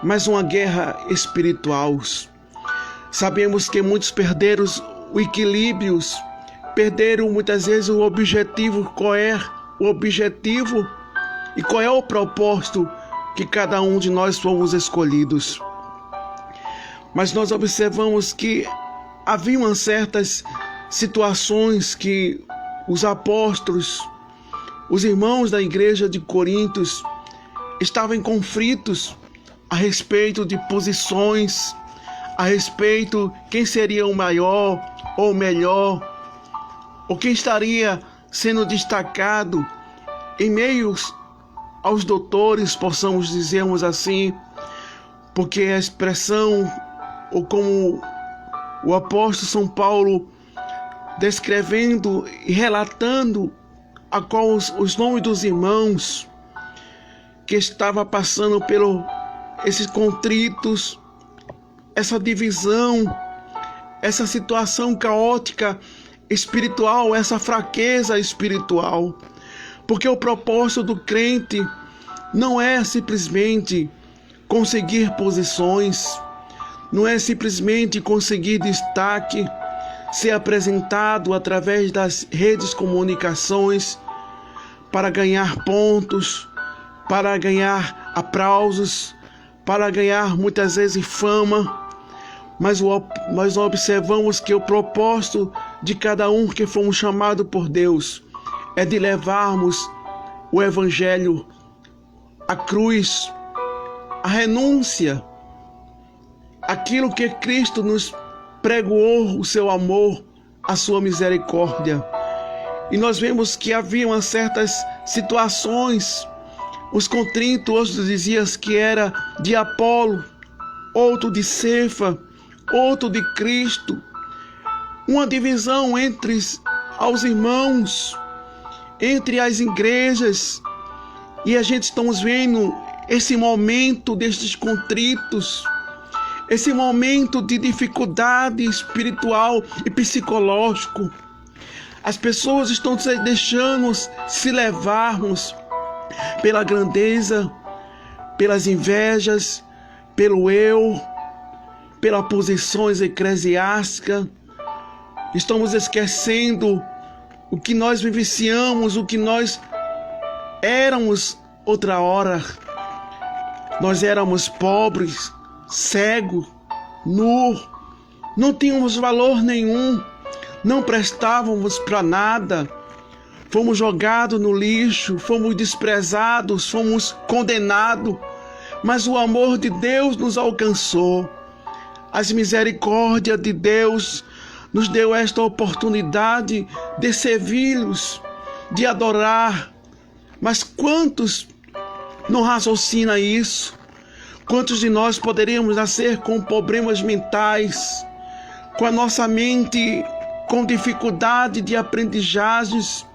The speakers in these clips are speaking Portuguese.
mas uma guerra espiritual. Sabemos que muitos perderam o equilíbrio, perderam muitas vezes o objetivo. Qual é o objetivo e qual é o propósito que cada um de nós fomos escolhidos? Mas nós observamos que haviam certas situações que os apóstolos, os irmãos da igreja de Corinto, estavam em conflitos a respeito de posições, a respeito quem seria o maior ou o melhor, ou quem estaria sendo destacado em meio aos doutores, possamos dizermos assim, porque a expressão, ou como o apóstolo São Paulo descrevendo e relatando a qual os nomes dos irmãos que estavam passando por esses contritos, essa divisão, essa situação caótica espiritual, essa fraqueza espiritual. Porque o propósito do crente não é simplesmente conseguir posições, não é simplesmente conseguir destaque, ser apresentado através das redes de comunicações para ganhar pontos, para ganhar aplausos, para ganhar muitas vezes fama, mas nós observamos que o propósito de cada um que fomos chamados por Deus é de levarmos o Evangelho, a cruz, a renúncia, aquilo que Cristo nos pregoou, o seu amor, a sua misericórdia. E nós vemos que haviam certas situações, os contritos, outros diziam que era de Apolo, outro de Cefa, outro de Cristo, uma divisão entre os irmãos, entre as igrejas, e a gente estamos vendo esse momento destes contritos, esse momento de dificuldade espiritual e psicológico. As pessoas estão se deixando se levarmos pela grandeza, pelas invejas, pelo eu, pelas posições eclesiásticas. Estamos esquecendo o que nós vivenciamos, o que nós éramos outra hora. Nós éramos pobres, cegos, nus, não tínhamos valor nenhum, não prestávamos para nada. Fomos jogados no lixo, fomos desprezados, fomos condenados, mas o amor de Deus nos alcançou. As misericórdias de Deus nos deu esta oportunidade de servi-los, de adorar. Mas quantos não raciocinam isso? Quantos de nós poderíamos nascer com problemas mentais, com a nossa mente com dificuldade de aprendizagens,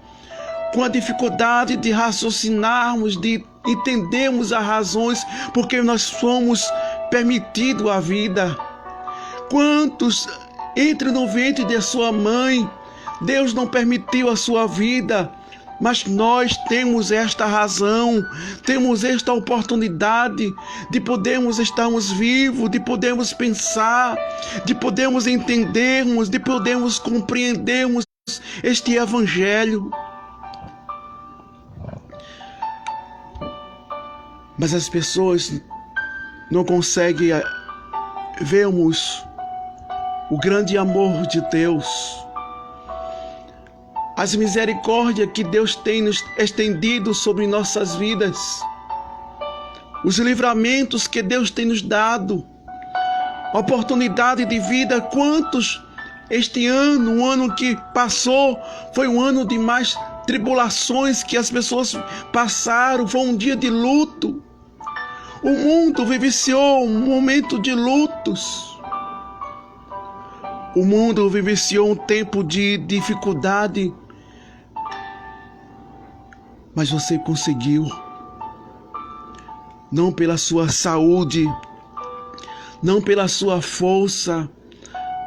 com a dificuldade de raciocinarmos, de entendermos as razões porque nós fomos permitidos a vida. Quantos entre no ventre de sua mãe, Deus não permitiu a sua vida, mas nós temos esta razão, temos esta oportunidade de podermos estarmos vivos, de podermos pensar, de podermos entendermos, de podermos compreendermos este Evangelho. Mas as pessoas não conseguem vermos o grande amor de Deus, as misericórdias que Deus tem nos estendido sobre nossas vidas, os livramentos que Deus tem nos dado, oportunidade de vida. Quantos este ano, o ano que passou, foi um ano de mais tribulações que as pessoas passaram, foi um dia de luto. O mundo vivenciou um momento de lutos. O mundo vivenciou um tempo de dificuldade. Mas você conseguiu. Não pela sua saúde, não pela sua força,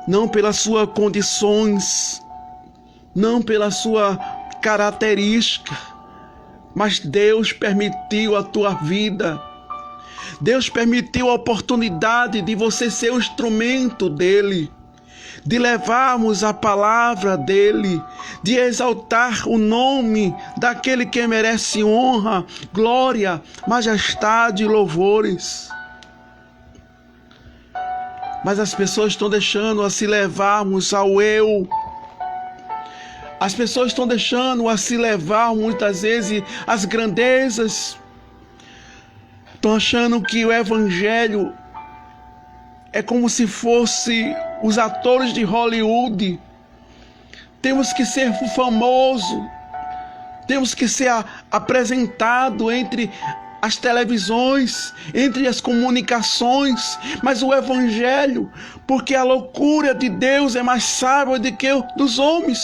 não pelas suas condições, não pela sua característica, mas Deus permitiu a tua vida. Deus permitiu a oportunidade de você ser o instrumento dele, de levarmos a palavra dele, de exaltar o nome daquele que merece honra, glória, majestade e louvores. Mas as pessoas estão deixando a se levarmos ao eu. As pessoas estão deixando a se levar muitas vezes às grandezas. Estão achando que o evangelho é como se fosse os atores de Hollywood. Temos que ser famoso, temos que ser apresentado entre as televisões, entre as comunicações, mas o evangelho, porque a loucura de Deus é mais sábia do que o dos homens.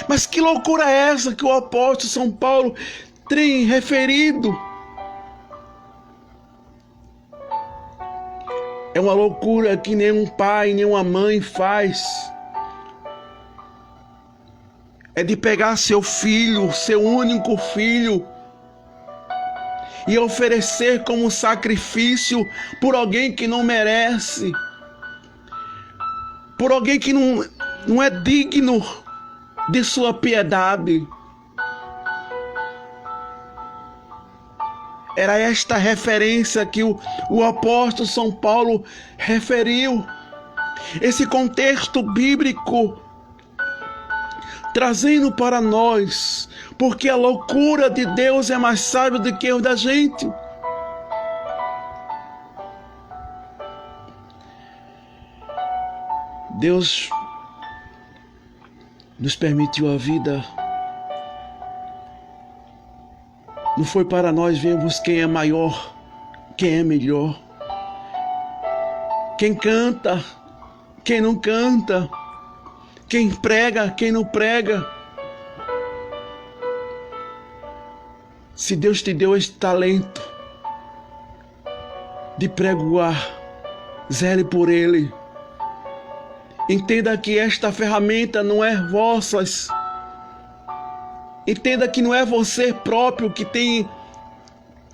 Mas que loucura é essa que o apóstolo São Paulo tem referido? É uma loucura que nenhum pai, nenhuma mãe faz. É de pegar seu filho, seu único filho, e oferecer como sacrifício por alguém que não merece, por alguém que não é digno de sua piedade. Era esta referência que o apóstolo São Paulo referiu. Esse contexto bíblico trazendo para nós, porque a loucura de Deus é mais sábia do que o da gente. Deus nos permitiu a vida. Não foi para nós vermos quem é maior, quem é melhor, quem canta, quem não canta, quem prega, quem não prega. Se Deus te deu esse talento de pregoar, zele por ele. Entenda que esta ferramenta não é vossa. Entenda que não é você próprio que tem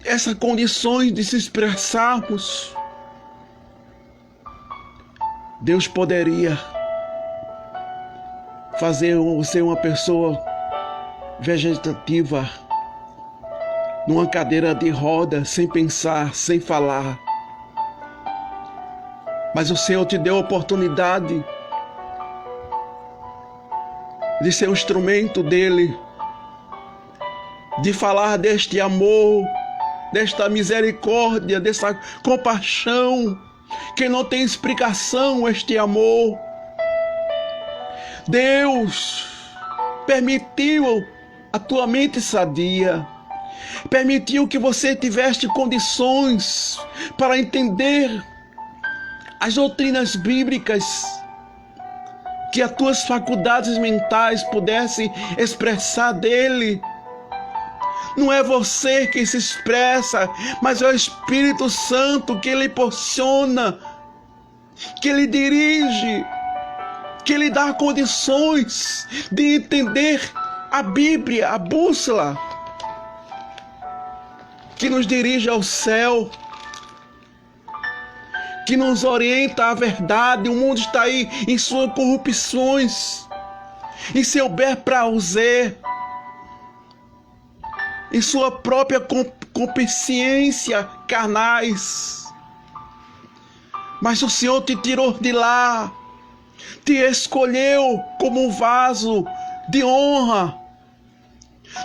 essas condições de se expressarmos. Deus poderia fazer você uma pessoa vegetativa, numa cadeira de roda, sem pensar, sem falar. Mas o Senhor te deu a oportunidade de ser um instrumento dele, de falar deste amor, desta misericórdia, dessa compaixão, que não tem explicação este amor. Deus permitiu a tua mente sadia, permitiu que você tivesse condições para entender as doutrinas bíblicas, que as tuas faculdades mentais pudessem expressar dele. Não é você que se expressa, mas é o Espírito Santo que lhe porciona, que lhe dirige, que lhe dá condições de entender a Bíblia, a bússola, que nos dirige ao céu, que nos orienta à verdade. O mundo está aí em suas corrupções, em seu bel prazer, em sua própria concupiscência carnais. Mas o Senhor te tirou de lá, te escolheu como um vaso de honra,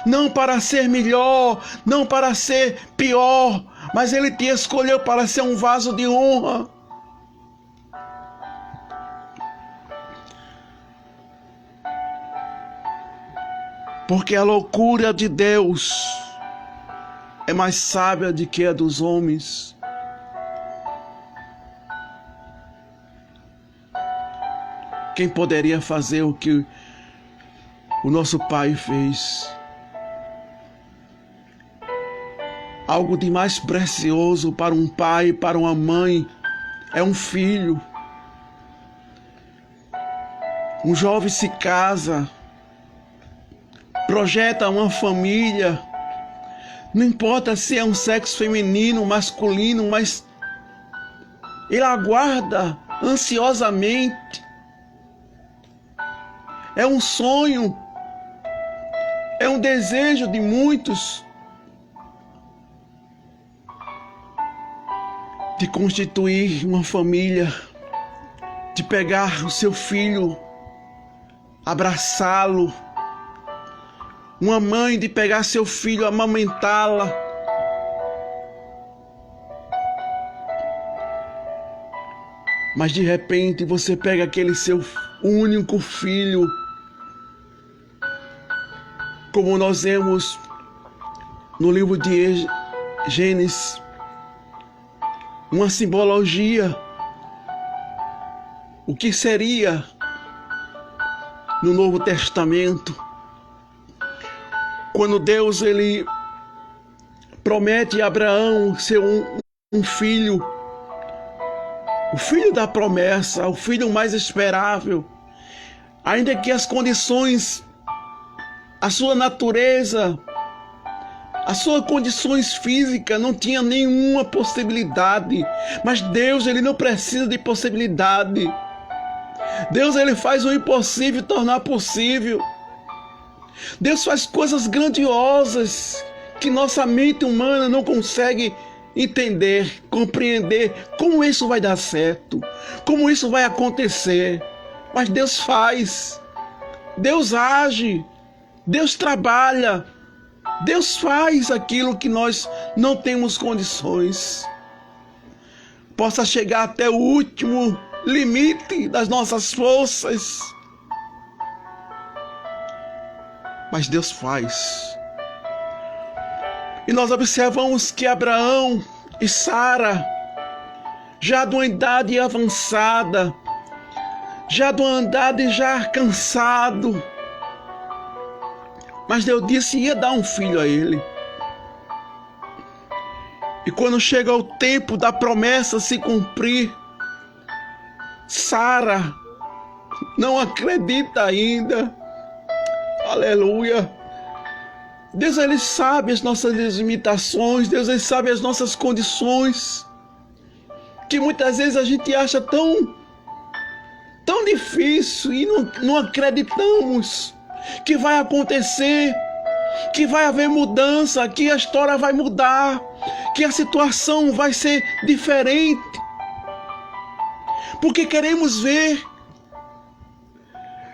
não para ser melhor, não para ser pior, mas Ele te escolheu para ser um vaso de honra. Porque a loucura de Deus é mais sábia do que a dos homens. Quem poderia fazer o que o nosso Pai fez? Algo de mais precioso para um pai, para uma mãe, é um filho. Um jovem se casa, projeta uma família, Não importa se é um sexo feminino, masculino, mas ele aguarda ansiosamente. É um sonho, é um desejo de muitos de constituir uma família, de pegar o seu filho, abraçá-lo. Uma mãe de pegar seu filho, amamentá-la. Mas de repente você pega aquele seu único filho, como nós vemos no livro de Gênesis, uma simbologia. O que seria no Novo Testamento? Quando Deus ele promete a Abraão ser um filho, o filho da promessa, o filho mais esperável, ainda que as condições, a sua natureza, as suas condições físicas não tinha nenhuma possibilidade, mas Deus ele não precisa de possibilidade. Deus ele faz o impossível tornar possível. Deus faz coisas grandiosas que nossa mente humana não consegue entender, compreender como isso vai dar certo, como isso vai acontecer. Mas Deus faz, Deus age, Deus trabalha, Deus faz aquilo que nós não temos condições. Possa chegar até o último limite das nossas forças. Mas Deus faz. E nós observamos que Abraão e Sara, já de uma idade avançada, já de uma idade já cansado, mas Deus disse que ia dar um filho a ele. E quando chega o tempo da promessa se cumprir, Sara não acredita ainda. Aleluia. Deus ele sabe as nossas limitações, Deus ele sabe as nossas condições, que muitas vezes a gente acha tão difícil e não acreditamos que vai acontecer, que vai haver mudança, que a história vai mudar, que a situação vai ser diferente, porque queremos ver.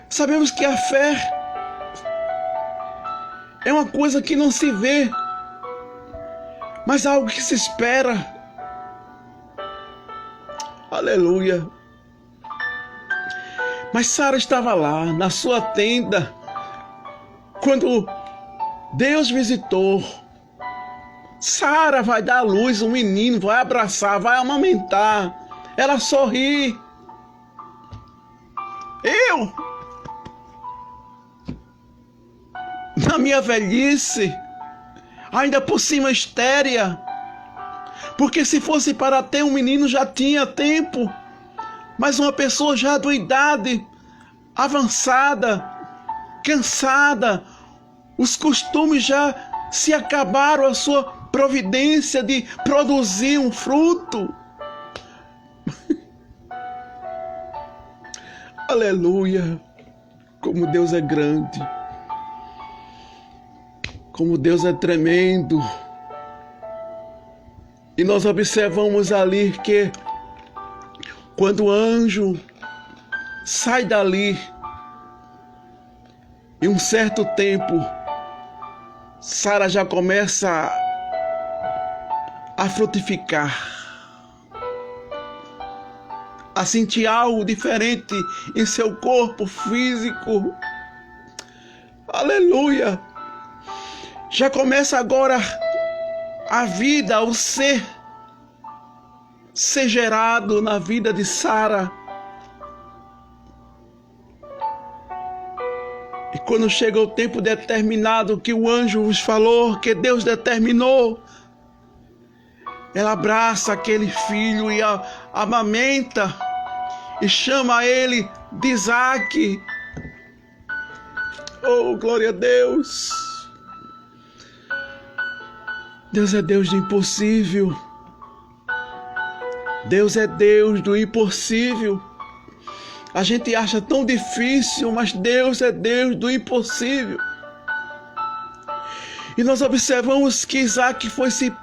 Sabemos que a fé é uma coisa que não se vê, mas algo que se espera. Aleluia. Mas Sara estava lá, na sua tenda, quando Deus visitou. Sara vai dar à luz um menino, vai abraçar, vai amamentar. Ela sorri. Na minha velhice, ainda por cima estéria, porque se fosse para ter um menino já tinha tempo, mas uma pessoa já de uma idade avançada, cansada, os costumes já se acabaram, a sua providência de produzir um fruto. Aleluia, como Deus é grande. Como Deus é tremendo. E nós observamos ali que quando o anjo sai dali, em um certo tempo, Sara já começa a frutificar, a sentir algo diferente em seu corpo físico. Aleluia! Já começa agora a vida, o ser gerado na vida de Sara. E quando chega o tempo determinado que o anjo vos falou, que Deus determinou, ela abraça aquele filho e amamenta e chama ele de Isaque. Oh, glória a Deus! Deus é Deus do impossível. Deus é Deus do impossível. A gente acha tão difícil, mas Deus é Deus do impossível. E nós observamos que Isaac foi se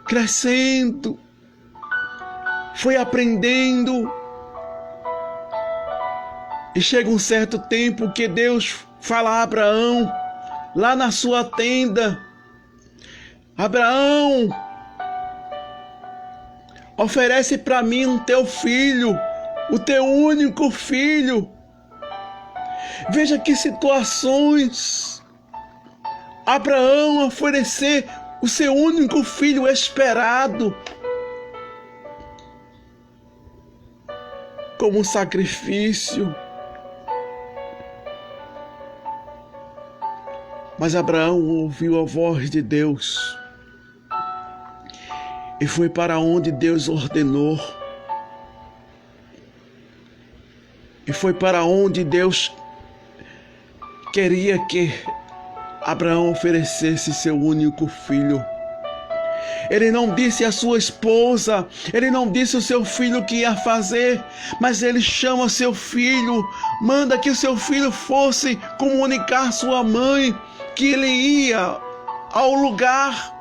crescendo, foi aprendendo. E chega um certo tempo que Deus fala a Abraão, lá na sua tenda: Abraão, oferece para mim o teu filho, o teu único filho. Veja que situações. Abraão oferecer o seu único filho esperado como um sacrifício. Mas Abraão ouviu a voz de Deus e foi para onde Deus ordenou. E foi para onde Deus queria que Abraão oferecesse seu único filho. Ele não disse à sua esposa, ele não disse ao seu filho o que ia fazer, mas ele chama seu filho, manda que o seu filho fosse comunicar à sua mãe que ele ia ao lugar.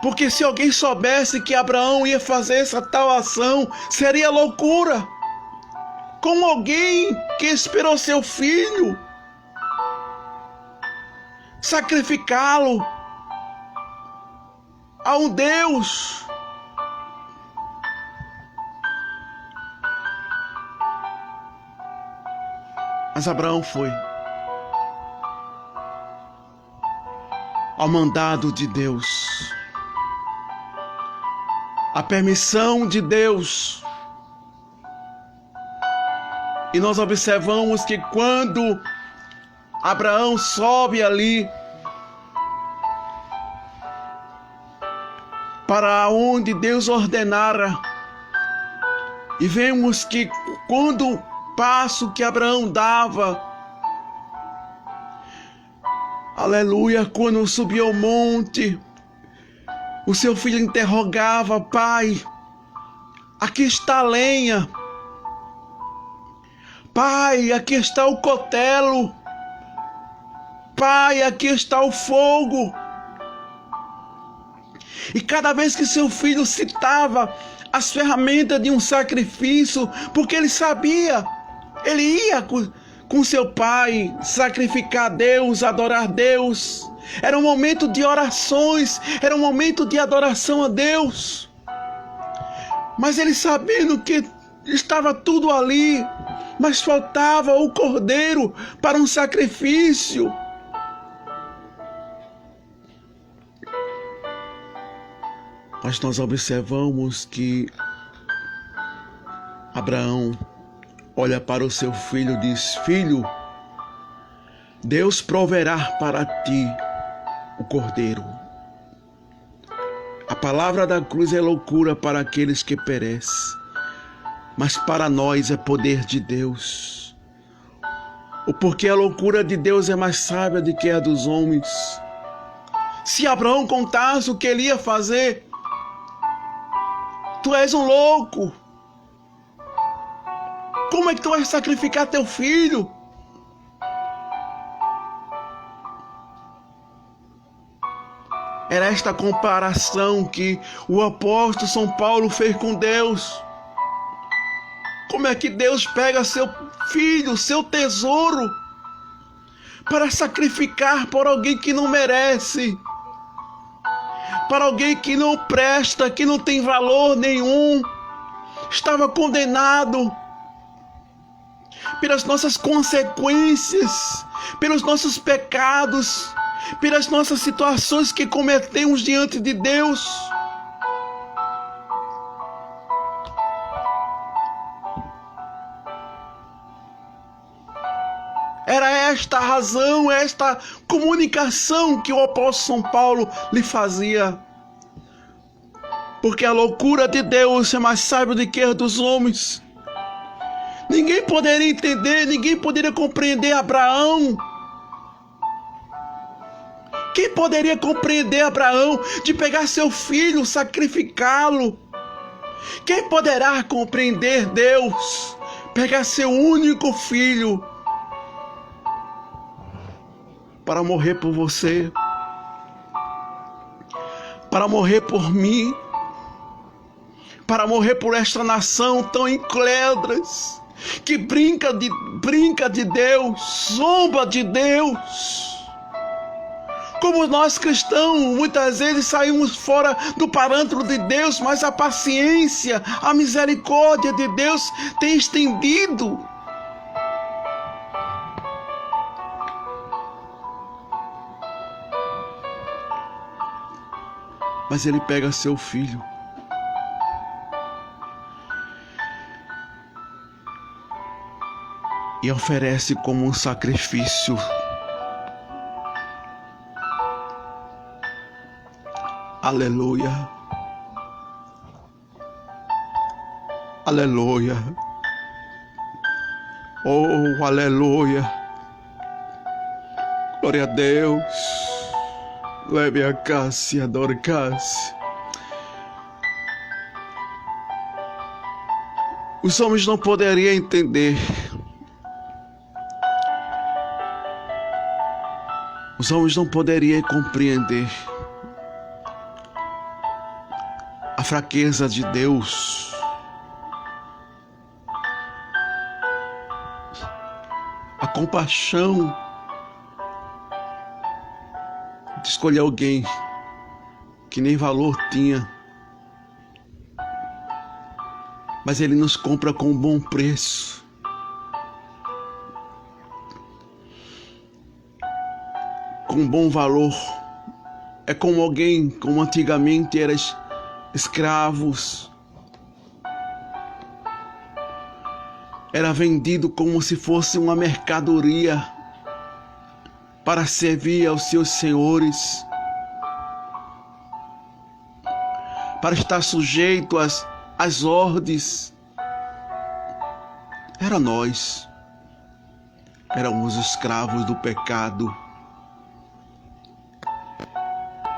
Porque se alguém soubesse que Abraão ia fazer essa tal ação, seria loucura. Como alguém que esperou seu filho sacrificá-lo a um Deus. Mas Abraão foi ao mandado de Deus, a permissão de Deus. E nós observamos que quando Abraão sobe ali para onde Deus ordenara, e vemos que quando o passo que Abraão dava, aleluia, quando subiu ao monte, o seu filho interrogava: Pai, aqui está a lenha. Pai, aqui está o cutelo. Pai, aqui está o fogo. E cada vez que seu filho citava as ferramentas de um sacrifício, porque ele sabia, ele ia com seu pai sacrificar a Deus, adorar Deus. Era um momento de orações, era um momento de adoração a Deus. Mas ele, sabendo que estava tudo ali, mas faltava o cordeiro para um sacrifício. Mas nós observamos que Abraão olha para o seu filho e diz: Filho, Deus proverá para ti o cordeiro. A palavra da cruz é loucura para aqueles que perecem, mas para nós é poder de Deus. Porque a loucura de Deus é mais sábia do que a dos homens. Se Abraão contasse o que ele ia fazer: Tu és um louco. Como é que tu vais sacrificar teu filho? Era esta comparação que o apóstolo São Paulo fez com Deus. Como é que Deus pega seu filho, seu tesouro, para sacrificar por alguém que não merece, para alguém que não presta, que não tem valor nenhum, estava condenado pelas nossas consequências, pelos nossos pecados, pelas nossas situações que cometemos diante de Deus. Era esta a razão, esta comunicação que o apóstolo São Paulo lhe fazia. Porque a loucura de Deus é mais sábia do que a dos homens. Ninguém poderia entender, ninguém poderia compreender Abraão. Quem poderia compreender Abraão de pegar seu filho, sacrificá-lo? Quem poderá compreender Deus, pegar seu único filho para morrer por você, para morrer por mim, para morrer por esta nação tão incrédulas, que brinca de Deus, zomba de Deus. Como nós cristãos, muitas vezes saímos fora do parâmetro de Deus, mas a paciência, a misericórdia de Deus tem estendido. Mas Ele pega seu filho e oferece como um sacrifício. Aleluia. Aleluia. Oh, aleluia. Glória a Deus. Leve a Cássia, Dorcas. Os homens não poderiam entender. Os homens não poderiam compreender a fraqueza de Deus, a compaixão de escolher alguém que nem valor tinha, mas Ele nos compra com um bom preço. Com um bom valor. É como alguém, como antigamente eram escravos, era vendido como se fosse uma mercadoria para servir aos seus senhores, para estar sujeito às ordens. Era nós, éramos escravos do pecado.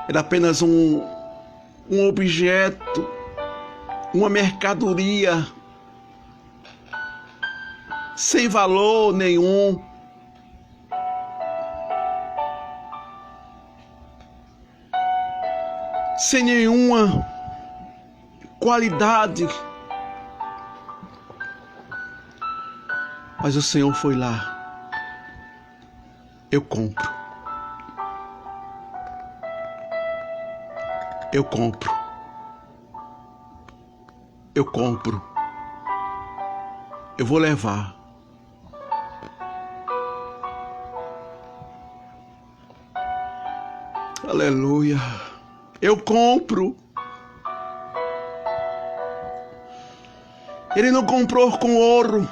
Era apenas um objeto, uma mercadoria, sem valor nenhum. Sem nenhuma qualidade. Mas o Senhor foi lá. Eu compro. Eu compro. Eu compro. Eu vou levar. Aleluia. Eu compro. Ele não comprou com ouro.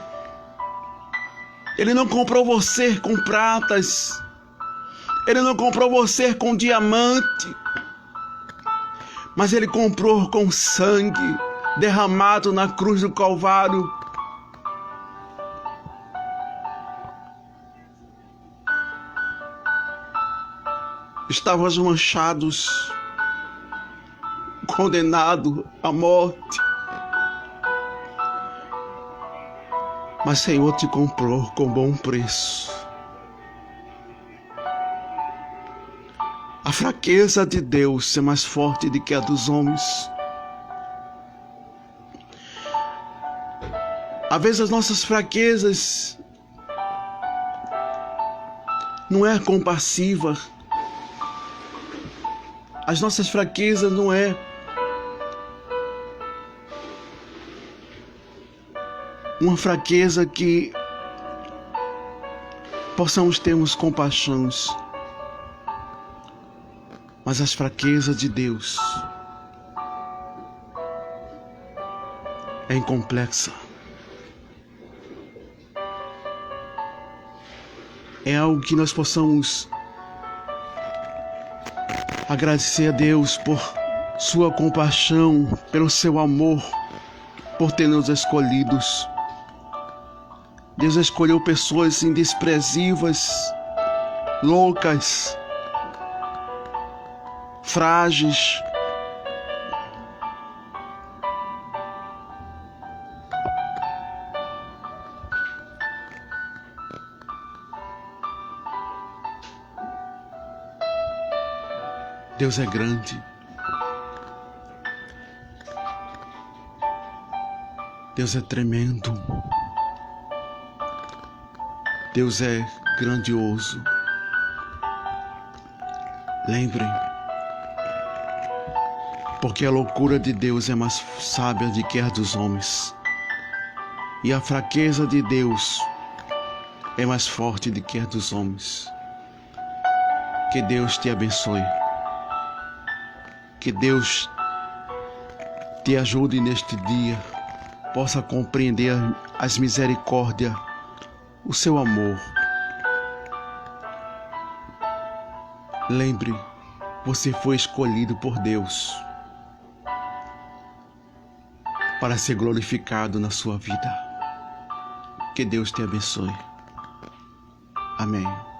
Ele não comprou você com pratas. Ele não comprou você com diamante. Mas Ele comprou com sangue derramado na cruz do Calvário. Estávamos manchados, condenados à morte. Mas o Senhor te comprou com bom preço. A fraqueza de Deus é mais forte do que a dos homens. Às vezes as nossas fraquezas não é compassiva. As nossas fraquezas não é uma fraqueza que possamos termos compaixão. Mas as fraquezas de Deus é incomplexa. É algo que nós possamos agradecer a Deus por sua compaixão, pelo seu amor, por ter nos escolhidos. Deus escolheu pessoas indesprezáveis, loucas, frágeis. Deus é grande. Deus é tremendo. Deus é grandioso. Lembrem, porque a loucura de Deus é mais sábia do que a dos homens, e a fraqueza de Deus é mais forte do que a dos homens. Que Deus te abençoe. Que Deus te ajude neste dia, possa compreender as misericórdias, o seu amor. Lembre, você foi escolhido por Deus para ser glorificado na sua vida. Que Deus te abençoe. Amém.